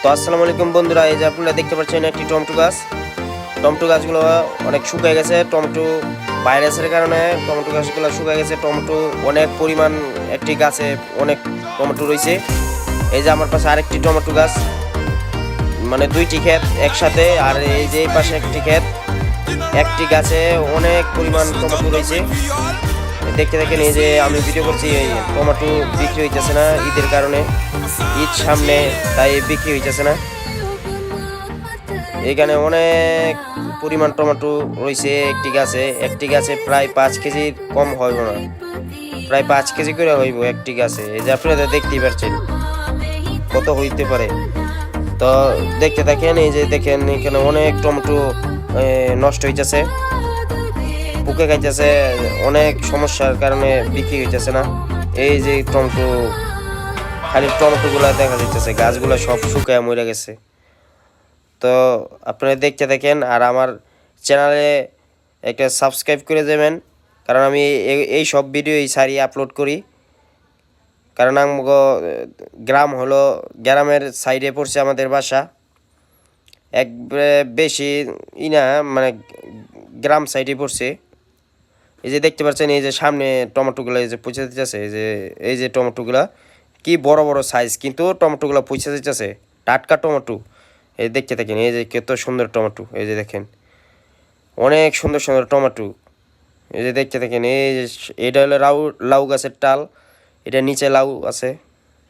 তো আসসালামু আলাইকুম বন্ধুরা, এই যে আপনারা দেখতে পাচ্ছেন একটি টমেটো গাছ। টমেটো গাছগুলো অনেক শুকিয়ে গেছে, টমেটো ভাইরাসের কারণে টমেটো গাছগুলো শুকিয়ে গেছে। টমেটো অনেক পরিমাণ একটি গাছে অনেক টমেটো রয়েছে। এই যে আমার পাশে আরেকটি টমেটো গাছ, মানে দুইটি ক্ষেত একসাথে, আর এই যে এই পাশে একটি ক্ষেত, একটি গাছে অনেক পরিমাণ টমেটো রয়েছে। দেখতে দেখেন, এই যে আমি ভিডিও করছি, এই টমেটো বিক্রি হইতেছে না ঈদের কারণে, ঈদ সামনে, তাই বিক্রি হইতেছে না। এখানে অনেক পরিমাণ টমেটো রয়েছে একটি গাছে প্রায় 5 কেজির কম হইব না, প্রায় 5 কেজি করে হইব একটি গাছে। এই যে আপনারা দেখতেই পাচ্ছেন কত হইতে পারে। তো দেখতে দেখেন, এই যে দেখেন এখানে অনেক টমেটো নষ্ট হইতেছে, পোকে খাইতেছে, অনেক সমস্যার কারণে বিক্রি হইতেছে না। এই যে টমেটো, খালি টমেটোগুলা দেখা যাইতেছে, গাছগুলো সব শুকায় মরে গেছে। তো আপনারা দেখতে দেখেন, আর আমার চ্যানেলে একটা সাবস্ক্রাইব করে দেবেন, কারণ আমি এই সব ভিডিও সারি আপলোড করি। কারণ আমগো গ্রাম হলো, গ্রামের সাইডে পড়ছে আমাদের বাসা, এক বেশি ইনা মানে গ্রাম সাইডে পড়ছে। এই যে দেখতে পাচ্ছেন, এই যে সামনে টমেটোগুলো এই যে পচে দিতেছে, এই যে টমেটোগুলা কি বড় বড় সাইজ, কিন্তু টমেটোগুলো পচে দিতেছে, টাটকা টমেটো। এই দেখতে থাকেন, এই যে কত সুন্দর টমেটো, এই যে দেখেন অনেক সুন্দর সুন্দর টমেটো। এই যে দেখতে থাকেন, এই যে এটা হলো লাউ গাছের টাল, এটা নিচে লাউ আছে।